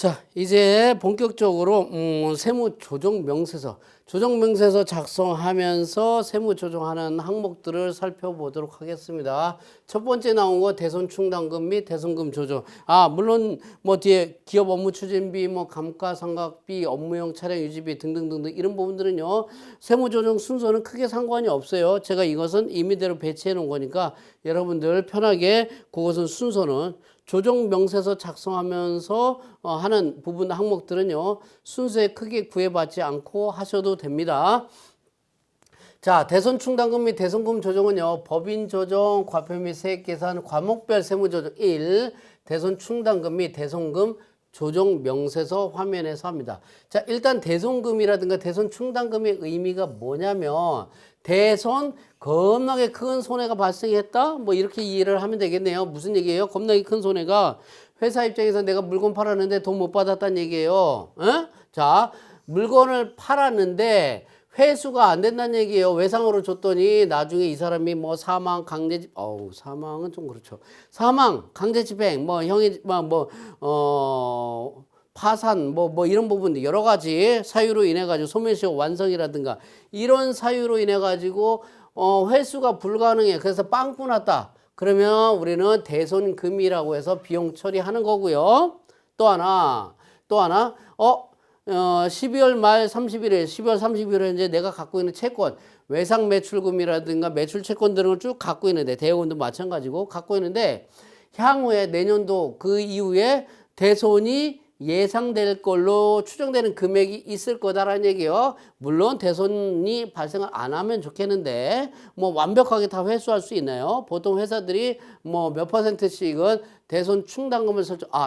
자, 이제 본격적으로 세무조정명세서, 조정명세서 작성하면서 세무조정하는 항목들을 살펴보도록 하겠습니다. 첫 번째 나온 거 대손충당금 및 대손금 조정. 물론 뭐 뒤에 기업 업무 추진비, 뭐 감가상각비, 업무용 차량 유지비 등등등등 이런 부분들은요, 세무조정 순서는 크게 상관이 없어요. 제가 이것은 임의대로 배치해 놓은 거니까 여러분들 편하게 그것은 순서는 조정명세서 작성하면서 하는 부분 항목들은요, 순서에 크게 구애받지 않고 하셔도 됩니다. 자, 대손충당금 및 대손금 조정은요, 법인조정, 과표 및 세액계산, 과목별 세무조정 1, 대손충당금 및 대손금 조정명세서 화면에서 합니다. 자, 일단 대손금이라든가 대손충당금의 의미가 뭐냐면 대손 겁나게 큰 손해가 발생했다? 뭐 이렇게 이해를 하면 되겠네요. 무슨 얘기예요? 겁나게 큰 손해가 회사 입장에서 내가 물건 팔았는데 돈 못 받았다는 얘기예요. 자, 물건을 팔았는데 회수가 안 된다는 얘기예요. 외상으로 줬더니 나중에 이 사람이 뭐 사망, 강제집, 사망은 좀 그렇죠. 사망, 강제집행, 뭐 형이 파산, 뭐 이런 부분들 여러 가지 사유로 인해 가지고 소멸시효 완성이라든가 이런 사유로 인해 가지고 회수가 불가능해. 그래서 빵꾸 났다. 그러면 우리는 대손금이라고 해서 비용 처리하는 거고요. 또 하나 12월 말 31일, 12월 31일에 이제 내가 갖고 있는 채권, 외상 매출금이라든가 매출 채권 등을 쭉 갖고 있는데, 대여금도 마찬가지고 갖고 있는데, 향후에 내년도 그 이후에 대손이 예상될 걸로 추정되는 금액이 있을 거다라는 얘기예요. 물론 대손이 발생을 안 하면 좋겠는데, 뭐 완벽하게 다 회수할 수 있나요? 보통 회사들이 뭐 몇 %씩은 대손 충당금을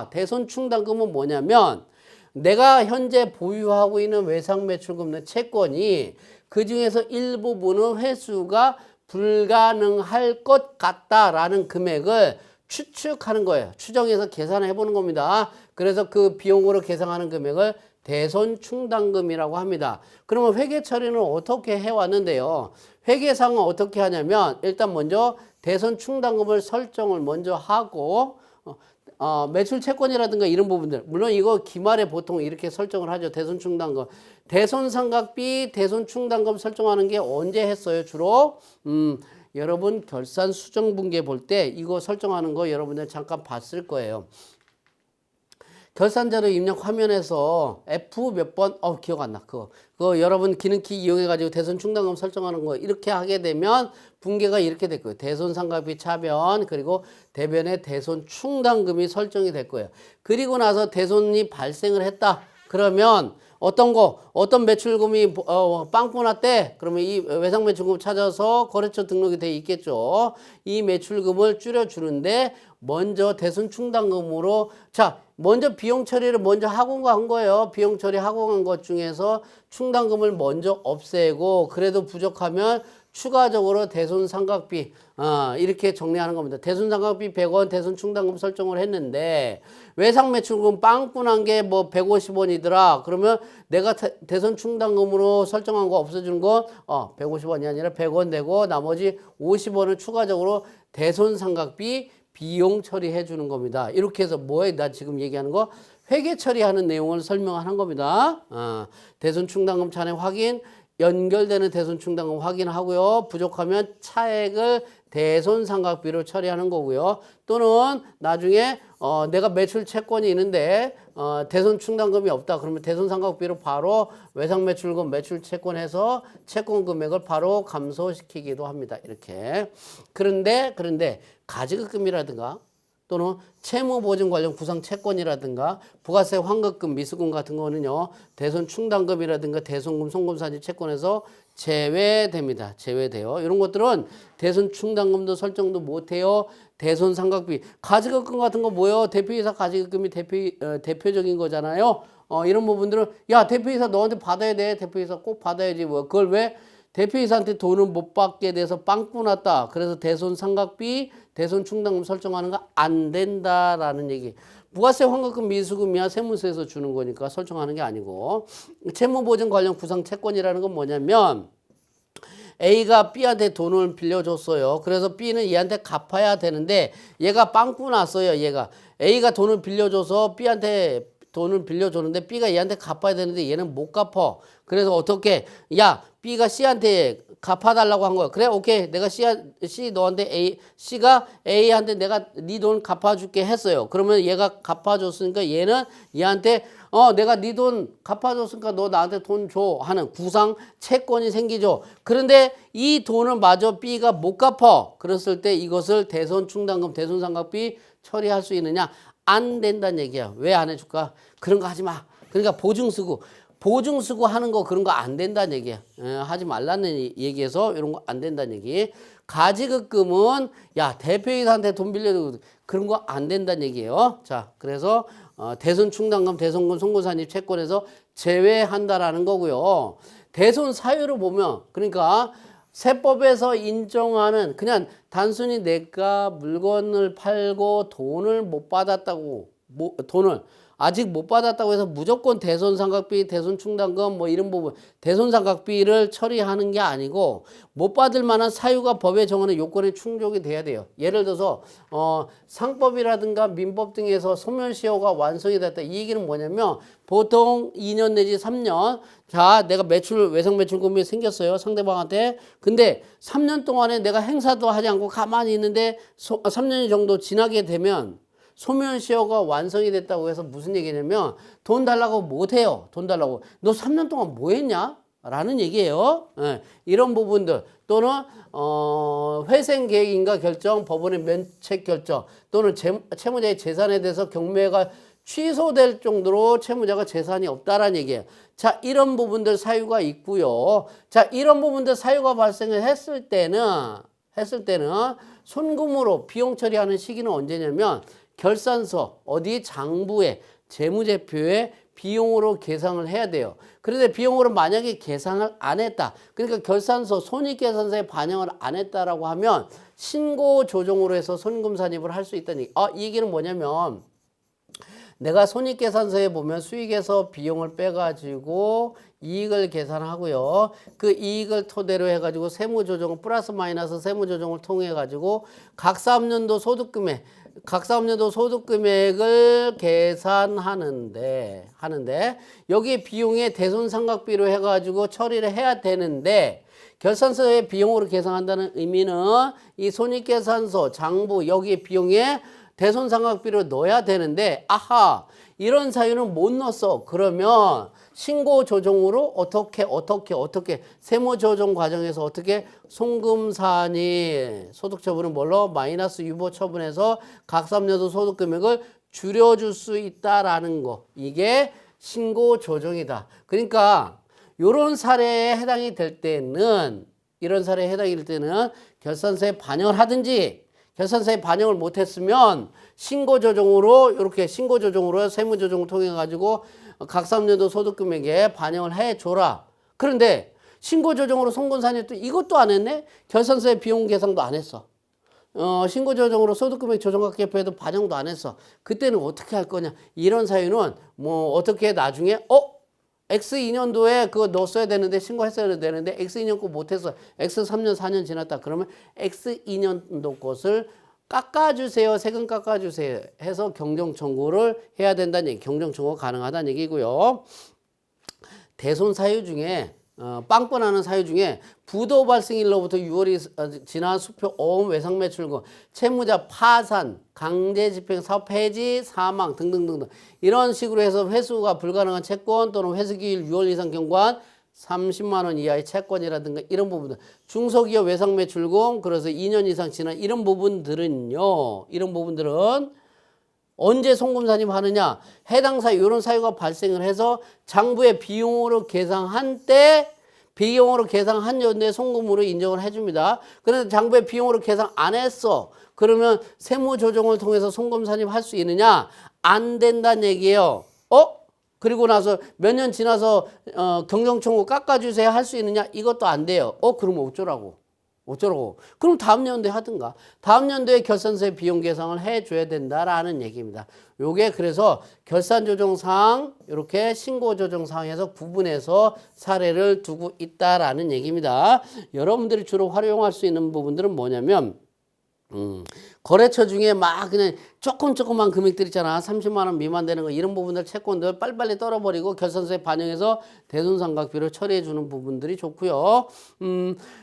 대손 충당금은 뭐냐면, 내가 현재 보유하고 있는 외상 매출금 채권이 그 중에서 일부분은 회수가 불가능할 것 같다라는 금액을 추측하는 거예요. 추정해서 계산을 해보는 겁니다. 그래서 그 비용으로 계산하는 금액을 대손충당금이라고 합니다. 그러면 회계 처리는 어떻게 해왔는데요? 회계상은 어떻게 하냐면 일단 먼저 대손충당금을 설정을 먼저 하고 매출 채권이라든가 이런 부분들, 물론 이거 기말에 보통 이렇게 설정을 하죠. 대손충당금, 대손상각비, 대손충당금 설정하는 게 언제 했어요? 주로 여러분 결산 수정분계 볼 때 이거 설정하는 거 여러분들 잠깐 봤을 거예요. 결산자료 입력 화면에서 F 몇 번, 기억 안 나. 그거 여러분 기능키 이용해가지고 대손충당금 설정하는 거 이렇게 하게 되면 분계가 이렇게 될 거예요. 대손상각비 차변, 그리고 대변에 대손충당금이 설정이 될 거예요. 그리고 나서 대손이 발생을 했다. 그러면 어떤 매출금이 빵꾸 났대? 그러면 이 외상 매출금 찾아서 거래처 등록이 돼 있겠죠. 이 매출금을 줄여주는데 먼저 대손충당금으로 먼저 비용 처리를 먼저 하고 간 거예요. 비용 처리하고 간 것 중에서 충당금을 먼저 없애고 그래도 부족하면 추가적으로 대손상각비 이렇게 정리하는 겁니다. 대손상각비 100원 대손충당금 설정을 했는데 외상매출금 빵꾸 난 게 뭐 150원이더라. 그러면 내가 대손충당금으로 설정한 거 없어지는 건 150원이 아니라 100원 되고 나머지 50원을 추가적으로 대손상각비 비용 처리해 주는 겁니다. 이렇게 해서 나 지금 얘기하는 거 회계 처리하는 내용을 설명하는 겁니다. 대손충당금 잔액 확인, 연결되는 대손충당금 확인하고요. 부족하면 차액을 대손상각비로 처리하는 거고요. 또는 나중에 내가 매출 채권이 있는데 대손충당금이 없다. 그러면 대손상각비로 바로 외상매출금 매출 채권해서 채권 금액을 바로 감소시키기도 합니다. 이렇게. 그런데 가지급금이라든가 또는 채무보증 관련 구상채권이라든가 부가세 환급금 미수금 같은 거는요. 대손충당금이라든가 대손금 송금사지 채권에서 제외됩니다. 제외돼요. 이런 것들은 대손충당금도 설정도 못해요. 대손상각비, 가지급금 같은 거 뭐예요? 대표이사 가지급금이 대표적인 거잖아요. 이런 부분들은 대표이사 너한테 받아야 돼. 대표이사 꼭 받아야지. 그걸 왜? 대표이사한테 돈을 못 받게 돼서 빵꾸 났다. 그래서 대손상각비, 대손충당금 설정하는 거 안 된다라는 얘기. 부가세 환급금 미수금이야 세무서에서 주는 거니까 설정하는 게 아니고, 채무보증 관련 구상채권이라는 건 뭐냐면 A가 B한테 돈을 빌려줬어요. 그래서 B는 얘한테 갚아야 되는데 얘가 빵꾸 났어요. 얘가 A가 돈을 빌려줘서 B한테 돈을 빌려줬는데 B가 얘한테 갚아야 되는데 얘는 못 갚아. 그래서 어떻게? 야, B가 C한테 갚아달라고 한 거야. 그래, 오케이. 내가 C 너한테 C가 A한테 내가 네 돈 갚아줄게 했어요. 그러면 얘가 갚아줬으니까 얘는 얘한테 내가 네 돈 갚아줬으니까 너 나한테 돈 줘 하는 구상 채권이 생기죠. 그런데 이 돈을 마저 B가 못 갚아. 그랬을 때 이것을 대손 충당금, 대손상각비 처리할 수 있느냐? 안 된다는 얘기야. 왜 안 해줄까? 그런 거 하지 마. 그러니까 보증 쓰고 하는 거 그런 거 안 된다는 얘기야. 하지 말라는 얘기에서 이런 거 안 된다는 얘기. 가지급금은 야 대표이사한테 돈 빌려도 그런 거 안 된다는 얘기예요. 자, 그래서 대손 충당금, 대손금, 송금산입 채권에서 제외한다라는 거고요. 대손 사유를 보면 그러니까 세법에서 인정하는 그냥 단순히 내가 물건을 팔고 돈을 못 받았다고 돈을 아직 못 받았다고 해서 무조건 대손상각비, 대손충당금 뭐 이런 부분 대손상각비를 처리하는 게 아니고 못 받을 만한 사유가 법에 정하는 요건에 충족이 돼야 돼요. 예를 들어서 상법이라든가 민법 등에서 소멸시효가 완성이 됐다. 이 얘기는 뭐냐면 보통 2년 내지 3년 자 내가 외상 매출금이 생겼어요. 상대방한테. 근데 3년 동안에 내가 행사도 하지 않고 가만히 있는데 3년 정도 지나게 되면 소멸시효가 완성이 됐다고 해서 무슨 얘기냐면 돈 달라고 못해요. 돈 달라고. 너 3년 동안 뭐 했냐? 라는 얘기예요. 이런 부분들 또는 회생 계획인가 결정, 법원의 면책 결정 또는 채무자의 재산에 대해서 경매가 취소될 정도로 채무자가 재산이 없다라는 얘기예요. 자, 이런 부분들 사유가 있고요. 자, 이런 부분들 사유가 발생을 했을 때는 손금으로 비용 처리하는 시기는 언제냐면 결산서 어디 장부에 재무제표에 비용으로 계상을 해야 돼요. 그런데 비용으로 만약에 계상을 안 했다. 그러니까 결산서 손익계산서에 반영을 안 했다라고 하면 신고 조정으로 해서 손금산입을 할 수 있다는 얘기. 이 얘기는 뭐냐면 내가 손익계산서에 보면 수익에서 비용을 빼가지고 이익을 계산하고요. 그 이익을 토대로 해가지고 세무조정 플러스 마이너스 세무조정을 통해 가지고 각 사업년도 소득금액을 계산하는데 여기 비용에 대손상각비로 해가지고 처리를 해야 되는데 결산서에 비용으로 계산한다는 의미는 이 손익계산서 장부 여기 비용에 대손상각비로 넣어야 되는데 이런 사유는 못 넣었어. 그러면 신고 조정으로 어떻게 세무조정 과정에서 어떻게 송금산이 소득처분은 뭘로 마이너스 유보 처분해서 각 사업년도 소득금액을 줄여줄 수 있다라는 거. 이게 신고 조정이다. 그러니까 이런 사례에 해당이 될 때는 결산서에 반영을 하든지 결산서에 반영을 못했으면 신고조정으로 세무조정을 통해 가지고 각 사업년도 소득금액에 반영을 해줘라. 그런데 신고조정으로 송금산입도 이것도 안 했네. 결산서에 비용 계상도 안 했어. 신고조정으로 소득금액 조정각계표에도 반영도 안 했어. 그때는 어떻게 할 거냐. 이런 사유는 뭐 어떻게 나중에 X2년도에 그거 넣었어야 되는데 신고했어야 되는데 X2년 거 못했어. X3년 4년 지났다. 그러면 X2년도 것을 깎아주세요. 세금 깎아주세요. 해서 경정청구를 해야 된다는 얘기. 경정청구가 가능하다는 얘기고요. 대손 사유 중에 빵꾸나는 사유 중에 부도 발생일로부터 6월이 지난 수표 어음 외상매출금, 채무자 파산, 강제집행, 사업 폐지, 사망 등등등등 이런 식으로 해서 회수가 불가능한 채권 또는 회수기일 6월 이상 경과한 30만 원 이하의 채권이라든가 이런 부분들 중소기업 외상매출금 그래서 2년 이상 지난 이런 부분들은 언제 송금산입하느냐? 해당 사유, 이런 사유가 발생을 해서 장부에 비용으로 계상한 연도에 송금으로 인정을 해줍니다. 그런데 장부에 비용으로 계상 안 했어. 그러면 세무조정을 통해서 송금산입할 수 있느냐? 안 된다는 얘기예요. 그리고 나서 몇 년 지나서 경정청구 깎아주세요 할 수 있느냐? 이것도 안 돼요. 그러면 어쩌라고? 그럼 다음 연도에 하든가. 다음 연도에 결산서에 비용 계상을 해줘야 된다라는 얘기입니다. 요게 그래서 결산조정사항, 이렇게 신고조정사항에서 구분해서 사례를 두고 있다라는 얘기입니다. 여러분들이 주로 활용할 수 있는 부분들은 뭐냐면 거래처 중에 막 그냥 조금만 금액들 있잖아. 30만 원 미만 되는 거 이런 부분들 채권들 빨리빨리 떨어버리고 결산서에 반영해서 대손상각비를 처리해 주는 부분들이 좋고요.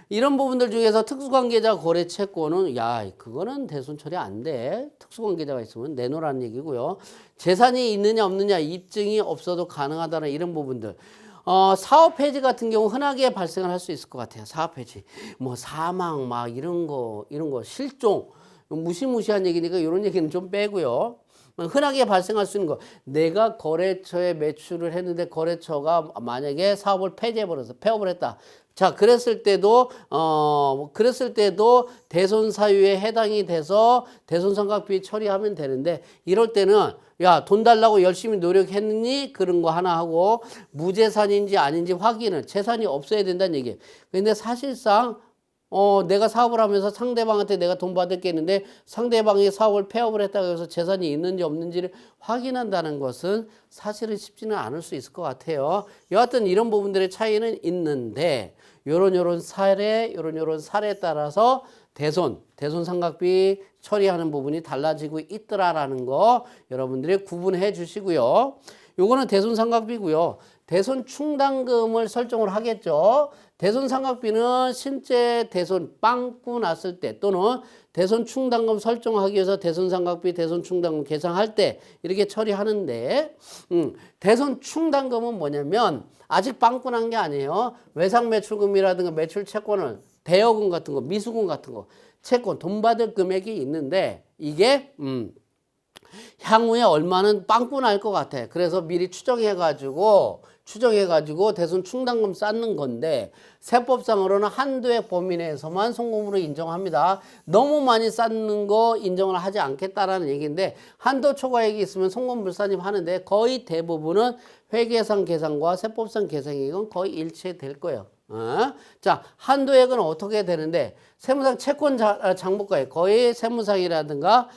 이런 부분들 중에서 특수관계자 거래 채권은 야 그거는 대손 처리 안 돼. 특수관계자가 있으면 내놓으라는 얘기고요. 재산이 있느냐 없느냐 입증이 없어도 가능하다는 이런 부분들. 사업 폐지 같은 경우 흔하게 발생을 할 수 있을 것 같아요. 사업 폐지. 뭐 사망 막 이런 거 실종 무시무시한 얘기니까 이런 얘기는 좀 빼고요. 흔하게 발생할 수 있는 거. 내가 거래처에 매출을 했는데 거래처가 만약에 사업을 폐지해버려서 폐업을 했다. 자, 그랬을 때도 대손 사유에 해당이 돼서 대손상각비 처리하면 되는데 이럴 때는 야, 돈 달라고 열심히 노력했니? 그런 거 하나 하고 무재산인지 아닌지 확인을 재산이 없어야 된다는 얘기예요. 근데 사실상 내가 사업을 하면서 상대방한테 내가 돈 받을 게 있는데 상대방이 사업을 폐업을 했다고 해서 재산이 있는지 없는지를 확인한다는 것은 사실은 쉽지는 않을 수 있을 것 같아요. 여하튼 이런 부분들의 차이는 있는데 요런 사례에 따라서 대손상각비 처리하는 부분이 달라지고 있더라라는 거 여러분들이 구분해 주시고요. 요거는 대손상각비고요. 대손충당금을 설정을 하겠죠. 대손상각비는 실제 대손 빵꾸 났을 때 또는 대손충당금 설정하기 위해서 대손상각비, 대손충당금 계산할 때 이렇게 처리하는데 대손충당금은 뭐냐면 아직 빵꾸 난 게 아니에요. 외상매출금이라든가 매출채권을 대여금 같은 거, 미수금 같은 거, 채권, 돈 받을 금액이 있는데 이게 향후에 얼마는 빵꾸 날 것 같아. 그래서 미리 추정해가지고 대손 충당금 쌓는 건데 세법상으로는 한도의 범위 내에서만 송금으로 인정합니다. 너무 많이 쌓는 거 인정을 하지 않겠다라는 얘기인데 한도 초과액이 있으면 송금 불산입 하는데 거의 대부분은 회계상 계산과 세법상 계산액은 거의 일치될 거예요. 자, 한도액은 어떻게 되는데 세무상 채권 장부가액 거의 세무상이라든가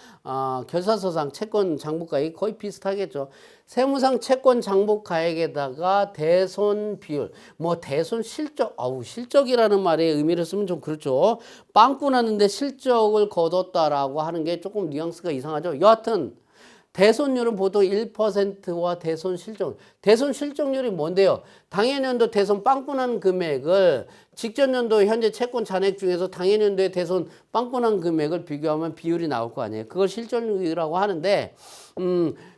결산서상 채권 장부가액이 거의 비슷하겠죠. 세무상 채권 장부가액에다가 대손 비율, 뭐 대손 실적, 실적이라는 말의 의미를 쓰면 좀 그렇죠. 빵꾸 났는데 실적을 거뒀다라고 하는 게 조금 뉘앙스가 이상하죠. 여하튼 대손율은 보통 1%와 대손 실적률이 뭔데요? 당해년도 대손 빵꾸 난 금액을 직전 연도 현재 채권 잔액 중에서 당해년도에 대손 빵꾸 난 금액을 비교하면 비율이 나올 거 아니에요. 그걸 실적률이라고 하는데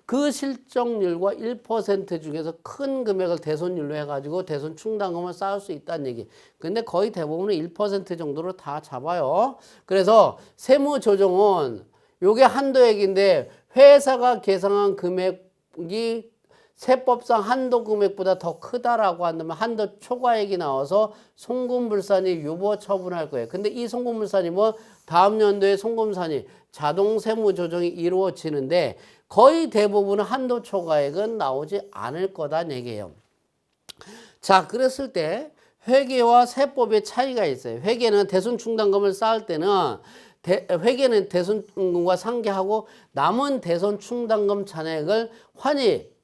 그 실적률과 1% 중에서 큰 금액을 대손율로 해가지고 대손 충당금을 쌓을 수 있다는 얘기. 근데 거의 대부분은 1% 정도로 다 잡아요. 그래서 세무조정은 요게 한도액인데 회사가 계산한 금액이 세법상 한도 금액보다 더 크다라고 한다면 한도 초과액이 나와서 송금불산이 유보 처분할 거예요. 근데 이 송금불산이 뭐 다음 연도에 송금산이 자동 세무 조정이 이루어지는데 거의 대부분은 한도 초과액은 나오지 않을 거다는 얘기예요. 자, 그랬을 때 회계와 세법의 차이가 있어요. 회계는 대손충당금을 쌓을 때는 회계는 대손금과 상계하고 남은 대손충당금 잔액을 환입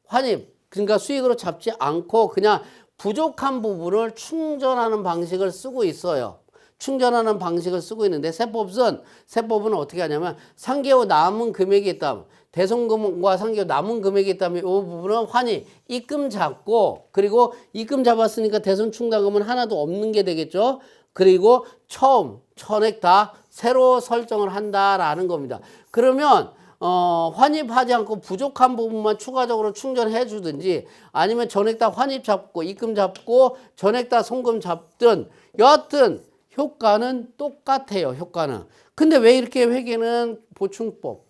그러니까 수익으로 잡지 않고 그냥 부족한 부분을 충전하는 방식을 쓰고 있어요. 충전하는 방식을 쓰고 있는데 세법은 어떻게 하냐면 상계 후 남은 금액이 있다면 대손금과 상계 후 남은 금액이 있다면 이 부분은 환입 입금 잡고 그리고 입금 잡았으니까 대손충당금은 하나도 없는 게 되겠죠. 그리고 처음 전액 다 새로 설정을 한다라는 겁니다. 그러면 환입하지 않고 부족한 부분만 추가적으로 충전해 주든지 아니면 전액 다 환입 잡고 입금 잡고 전액 다 송금 잡든 여하튼 효과는 똑같아요. 효과는. 근데 왜 이렇게 회계는 보충법,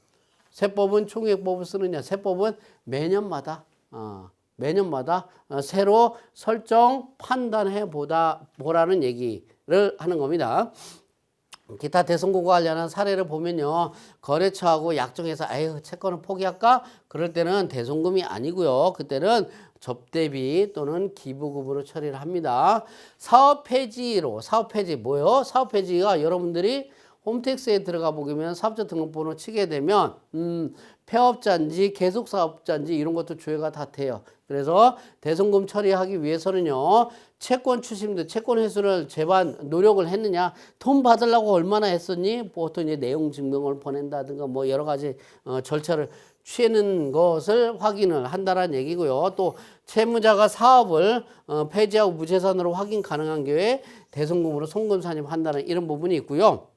세법은 총액법을 쓰느냐? 세법은 매년마다 새로 설정 판단해 보라는 얘기를 하는 겁니다. 기타 대손금과 관련한 사례를 보면요. 거래처하고 약정해서 채권을 포기할까? 그럴 때는 대손금이 아니고요. 그때는 접대비 또는 기부금으로 처리를 합니다. 사업 폐지 뭐요? 사업 폐지가 여러분들이 홈택스에 들어가 보면 사업자 등록번호 치게 되면 폐업자인지 계속사업자인지 이런 것도 조회가 다 돼요. 그래서 대손금 처리하기 위해서는요, 채권 추심도 채권 회수를 제반 노력을 했느냐, 돈 받으려고 얼마나 했었니? 보통 이제 내용 증명을 보낸다든가 뭐 여러 가지 절차를 취하는 것을 확인을 한다는 얘기고요. 또 채무자가 사업을 폐지하고 무재산으로 확인 가능한 경우에 대손금으로 송금 산입한다는 이런 부분이 있고요.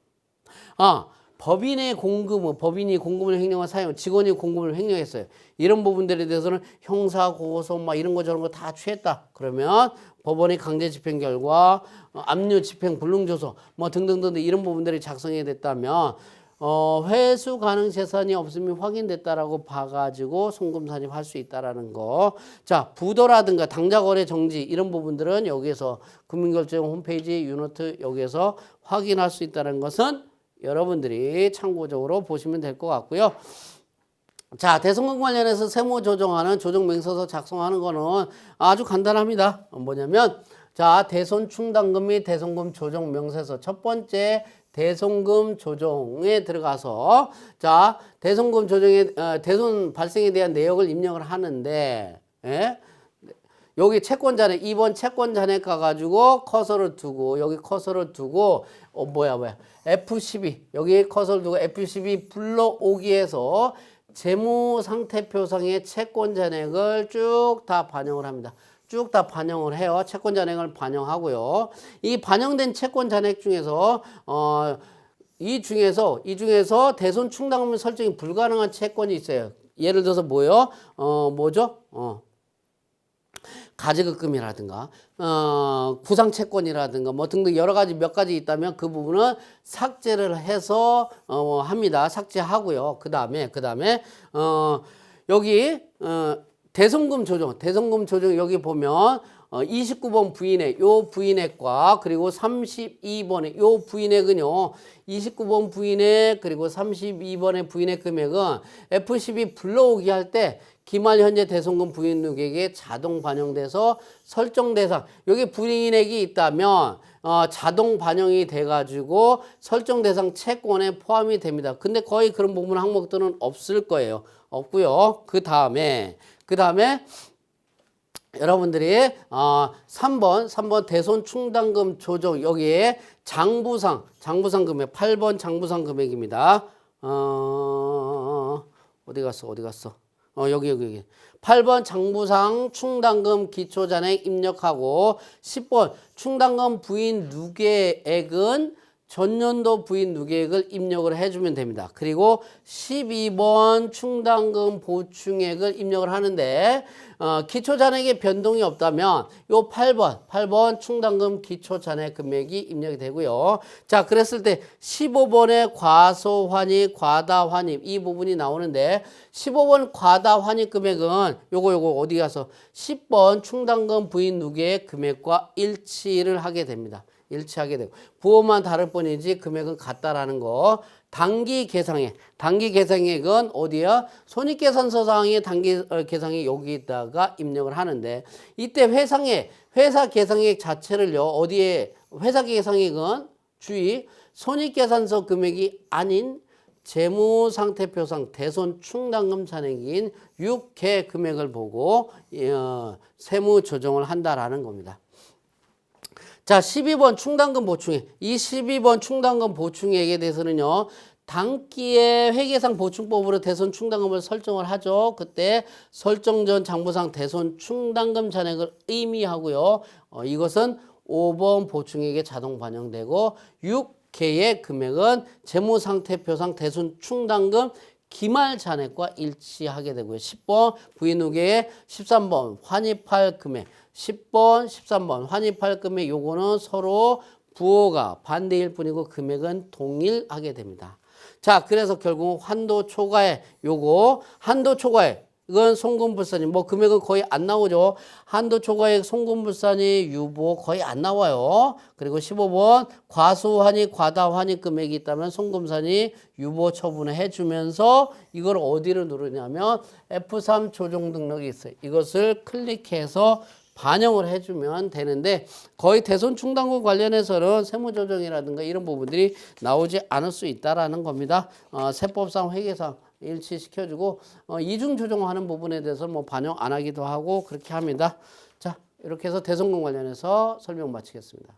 법인이 공금을 횡령한 사용, 직원이 공금을 횡령했어요. 이런 부분들에 대해서는 형사, 고소, 막 이런 거 저런 거 다 취했다. 그러면 법원이 강제 집행 결과, 압류 집행 불능조서, 뭐 등등등 이런 부분들이 작성이 됐다면, 회수 가능 재산이 없음이 확인됐다라고 봐가지고 송금 산입할 수 있다라는 거. 자, 부도라든가 당좌 거래 정지 이런 부분들은 여기에서 금융결정 홈페이지 유노트 여기에서 확인할 수 있다는 것은 여러분들이 참고적으로 보시면 될 것 같고요. 자, 대손금 관련해서 세무 조정하는 조정명세서 작성하는 거는 아주 간단합니다. 뭐냐면, 자, 대손 충당금 및 대손금 조정 명세서 첫 번째 대손금 조정에 들어가서, 자, 대손금 조정에 대손 발생에 대한 내역을 입력을 하는데, 예? 여기 채권 잔액 2번 채권 잔액 가가지고 커서를 두고 여기 커서를 두고 F12 여기 커서를 두고 F12 불러오기 해서 재무상태표상의 채권 잔액을 쭉 다 반영을 합니다. 쭉 다 반영을 해요. 채권 잔액을 반영하고요. 이 반영된 채권 잔액 중에서 이 중에서 대손 충당금 설정이 불가능한 채권이 있어요. 예를 들어서 뭐죠? 가지급금이라든가 구상채권이라든가 뭐 등등 여러 가지 몇 가지 있다면 그 부분은 삭제를 해서 합니다. 삭제하고요. 그 다음에 여기 대손금 조정 여기 보면 29번 부인액, 요 부인액과 그리고 32번의 요 부인액은요, 29번 부인액 그리고 32번의 부인액 금액은 F12 불러오기 할 때 기말 현재 대손금 부인 누객에 자동 반영돼서 설정 대상, 여기 부인액이 있다면 자동 반영이 돼가지고 설정 대상 채권에 포함이 됩니다. 근데 거의 그런 부분 항목들은 없을 거예요. 없고요. 그 다음에 여러분들이 3번 대손 충당금 조정 여기에 장부상 금액 8번 장부상 금액입니다. 어디 갔어? 여기 8번 장부상 충당금 기초잔액 입력하고 10번 충당금 부인 누계액은 전년도 부인 누계액을 입력을 해주면 됩니다. 그리고 12번 충당금 보충액을 입력을 하는데 기초잔액에 변동이 없다면 요 8번 충당금 기초잔액 금액이 입력이 되고요. 자, 그랬을 때 15번에 과소환입, 과다환입 이 부분이 나오는데 15번 과다환입 금액은 요거 어디 가서 10번 충당금 부인 누계액 금액과 일치를 하게 됩니다. 일치하게 되고 부호만 다를 뿐이지 금액은 같다라는 거. 단기 계상액은 어디야? 손익계산서상의 단기 계상액 여기다가 입력을 하는데 이때 회사 계상액 자체를요 어디에 회사 계상액은 주의 손익계산서 금액이 아닌 재무상태표상 대손 충당금 잔액인 6개 금액을 보고 세무 조정을 한다라는 겁니다. 자, 12번 충당금 보충액. 이 12번 충당금 보충액에 대해서는요, 단기에 회계상 보충법으로 대손 충당금을 설정을 하죠. 그때 설정 전 장부상 대손 충당금 잔액을 의미하고요. 이것은 5번 보충액에 자동 반영되고 6개의 금액은 재무상태표상 대손 충당금 기말 잔액과 일치하게 되고요. 10번 부인 누계의 13번 환입할 금액 10번, 13번 환입할 금액 요거는 서로 부호가 반대일 뿐이고 금액은 동일하게 됩니다. 자, 그래서 결국 한도 초과액 한도 초과액 이건 송금불산이 뭐 금액은 거의 안 나오죠. 한도 초과액 송금불산이 유보 거의 안 나와요. 그리고 15번 과소환입 과다환입 금액이 있다면 송금산이 유보 처분을 해주면서 이걸 어디를 누르냐면 F3 조정 등록이 있어요. 이것을 클릭해서 반영을 해주면 되는데 거의 대손 충당금 관련해서는 세무조정이라든가 이런 부분들이 나오지 않을 수 있다라는 겁니다. 세법상 회계상 일치시켜주고 이중 조정하는 부분에 대해서 뭐 반영 안 하기도 하고 그렇게 합니다. 자, 이렇게 해서 대손금 관련해서 설명 마치겠습니다.